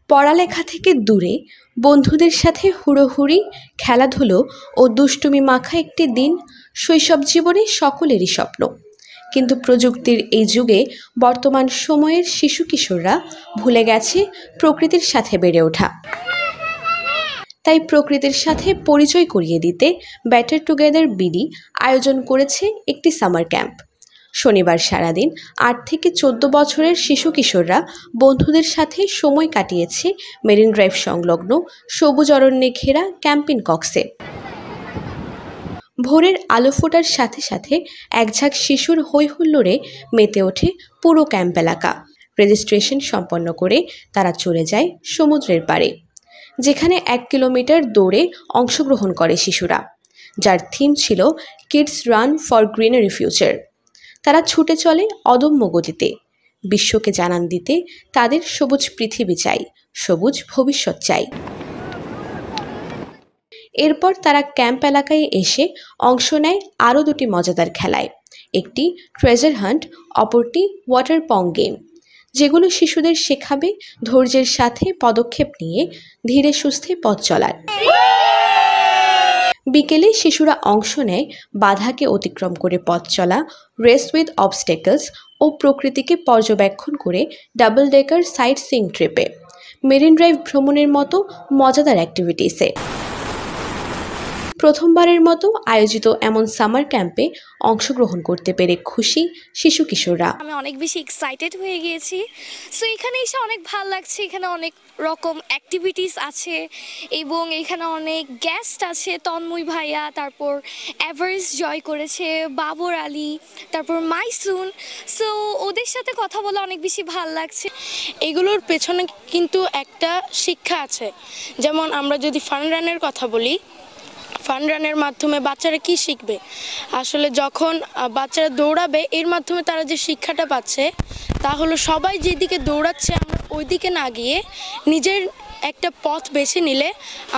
পড়ালেখা থেকে দূরে বন্ধুদের সাথে হুড়োহুড়ি, খেলাধুলো ও দুষ্টুমি মাখা একটি দিন শৈশব জীবনে সকলেরই স্বপ্ন। কিন্তু প্রযুক্তির এই যুগে বর্তমান সময়ের শিশু কিশোররা ভুলে গেছে প্রকৃতির সাথে বেড়ে ওঠা। তাই প্রকৃতির সাথে পরিচয় করিয়ে দিতে বেটার টুগেদার বিডি আয়োজন করেছে একটি সামার ক্যাম্প। শনিবার সারাদিন ৮ থেকে ১৪ বছরের শিশু কিশোররা বন্ধুদের সাথে সময় কাটিয়েছে মেরিন ড্রাইভ সংলগ্ন সবুজ অরণ্যে ঘেরা ক্যাম্পিন কক্সে। ভোরের আলো ফোটার সাথে সাথে একঝাঁক শিশুর হৈহুল্লোড়ে মেতে ওঠে পুরো ক্যাম্প এলাকা। রেজিস্ট্রেশন সম্পন্ন করে তারা চলে যায় সমুদ্রের পাড়ে, যেখানে ১ কিলোমিটার দৌড়ে অংশগ্রহণ করে শিশুরা, যার থিম ছিল kids run for greenery future. তারা ছুটে চলে অদম্য গতিতে, বিশ্বকে জানান দিতে তাদের সবুজ পৃথিবী চাই, সবুজ ভবিষ্যৎ চাই। এরপর তারা ক্যাম্প এলাকায় এসে অংশ নেয় আরও দুটি মজাদার খেলায়, একটি ট্রেজার হান্ট, অপরটি ওয়াটার পং গেম, যেগুলো শিশুদের শেখাবে ধৈর্যের সাথে পদক্ষেপ নিয়ে ধীরে সুস্থে পথ চলার। বিকেলে শিশুরা অংশ নেয় বাধাকে অতিক্রম করে পথ চলা, রেস উইথ অবস্টেকলস ও প্রকৃতিকে পর্যবেক্ষণ করে ডাবল ডেকার সাইট সিইং ট্রিপে, মেরিন ড্রাইভ ভ্রমণের মতো মজাদার অ্যাক্টিভিটিসে। প্রথমবারের মতো আয়োজিত এমন সামার ক্যাম্পে অংশগ্রহণ করতে পেরে খুশি শিশু কিশোররা। আমি অনেক বেশি এক্সাইটেড হয়ে গিয়েছি। সো এখানে এসে অনেক ভালো লাগছে। এখানে অনেক রকম অ্যাক্টিভিটিস আছে এবং এখানে অনেক গেস্ট আছে। তন্ময় ভাইয়া, তারপর এভারেস্ট জয় করেছে বাবর আলী, তারপর মাইসুন। সো ওদের সাথে কথা বলে অনেক বেশি ভালো লাগছে। এগুলোর পেছনে কিন্তু একটা শিক্ষা আছে। যেমন আমরা যদি ফান রানের কথা বলি, ফান রানের মাধ্যমে বাচ্চারা কি শিখবে? আসলে যখন বাচ্চারা দৌড়াবে, এর মাধ্যমে তারা যে শিক্ষাটা পাচ্ছে তা হলো সবাই যেদিকে দৌড়াচ্ছে আমরা ওই দিকে না গিয়ে নিজের একটা পথ বেছে নিলে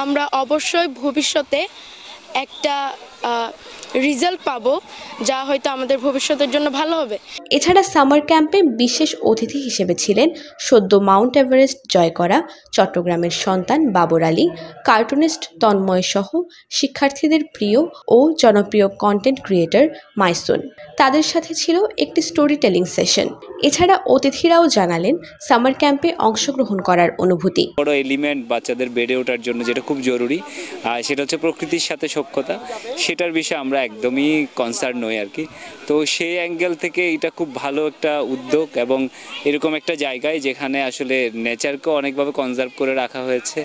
আমরা অবশ্যই ভবিষ্যতে একটা রেজাল্ট পাবো, যা হয়তো আমাদের ভবিষ্যতের জন্য ভালো হবে। এছাড়া সামার ক্যাম্পে বিশেষ অতিথি হিসেবে ছিলেন সদ্য মাউন্ট এভারেস্ট জয় করা চট্টগ্রামের সন্তান বাবর আলী, কার্টুনিস্ট তন্ময় সহ শিক্ষার্থীদের প্রিয় ও জনপ্রিয় কন্টেন্ট ক্রিয়েটর মাইসুন। তাদের সাথে ছিল একটি স্টোরি টেলিং সেশন। এছাড়া অতিথিরাও জানালেন সামার ক্যাম্পে অংশগ্রহণ করার অনুভূতি। বড় এলিমেন্ট বাচ্চাদের বেড়ে ওঠার জন্য যেটা খুব জরুরি, সেটা হচ্ছে প্রকৃতির সাথে সখ্যতা। সেটার বিষয়ে আমরা একদমই কনসার্ন নই আর কি। তো সেই অ্যাঙ্গেল থেকে এটা খুব ভালো একটা উদ্যোগ এবং এরকম একটা জায়গায় যেখানে আসলে নেচারকে অনেকভাবে কনজার্ভ করে রাখা হয়েছে,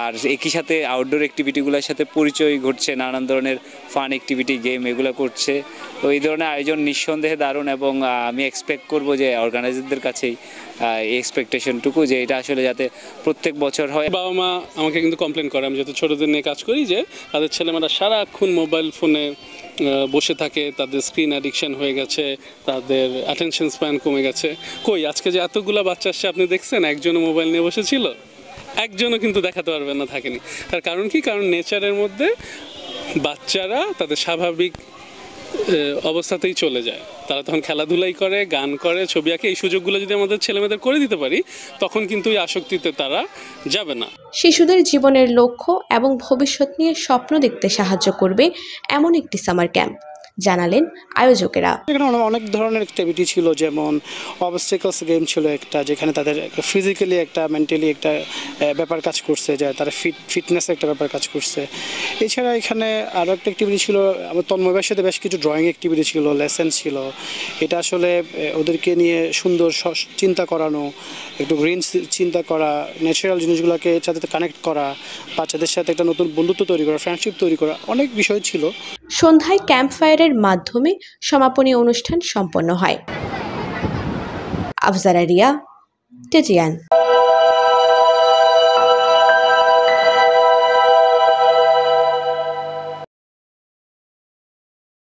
আর একই সাথে আউটডোর অ্যাক্টিভিটিগুলোর সাথে পরিচয় ঘটছে, নানান ধরনের ফান অ্যাক্টিভিটি, গেম এগুলো করছে। তো এই ধরনের আয়োজন নিঃসন্দেহে দারুণ এবং আমি এক্সপেক্ট করবো যে অর্গানাইজারদের কাছেই এই এক্সপেকটেশনটুকু যে এটা আসলে যাতে প্রত্যেক বছর হয়। বাবা মা আমাকে কিন্তু কমপ্লেন করে, আমি যত ছোটোদের নিয়ে কাজ করি, যে তাদের ছেলেমেয়েরা সারাক্ষণ মোবাইল ফোনে বসে থাকে, তাদের স্ক্রিন অ্যাডিকশন হয়ে গেছে, তাদের অ্যাটেনশন স্প্যান কমে গেছে। কই আজকে যে এতগুলো বাচ্চা আসছে আপনি দেখছেন একজনও মোবাইল নিয়ে বসেছিল? একজনও কিন্তু দেখাতে পারবেন না, থাকেনি। তার কারণ কি? কারণ নেচারের মধ্যে বাচ্চারা তাদের স্বাভাবিক অবস্থাতেই চলে যায়। তারা তখন খেলাধুলাই করে, গান করে, ছবি আঁকে। এই সুযোগগুলো যদি আমাদের ছেলেমেয়েদের করে দিতে পারি, তখন কিন্তু এই আসক্তিতে তারা যাবে না। শিশুদের জীবনের লক্ষ্য এবং ভবিষ্যৎ নিয়ে স্বপ্ন দেখতে সাহায্য করবে এমন একটি সামার ক্যাম্প, জানালেন আয়োজকেরা। এখানে অনেক ধরনের অ্যাক্টিভিটি ছিল, যেমন অবস্টেকলস গেম ছিল একটা, যেখানে তাদের ফিজিক্যালি একটা মেন্টালি একটা ব্যাপার কাজ করছে, যে তারা ফিটনেসের একটা ব্যাপার কাজ করছে। এছাড়া এখানে আরও একটা অ্যাক্টিভিটি ছিল, আমার তন্ময়ের সাথে বেশ কিছু ড্রয়িং অ্যাক্টিভিটি ছিল, লেসেন ছিল। এটা আসলে ওদেরকে নিয়ে সুন্দর চিন্তা করানো, একটু গ্রিন চিন্তা করা, ন্যাচারাল জিনিসগুলোকে সাথে কানেক্ট করা, বাচ্চাদের সাথে একটা নতুন বন্ধুত্ব তৈরি করা, ফ্রেন্ডশিপ তৈরি করা, অনেক বিষয় ছিল। সন্ধ্যায় ক্যাম্প ফায়ারের মাধ্যমে সমাপনী অনুষ্ঠান সম্পন্ন হয়। আফজারা রিয়া, টেটিয়ান।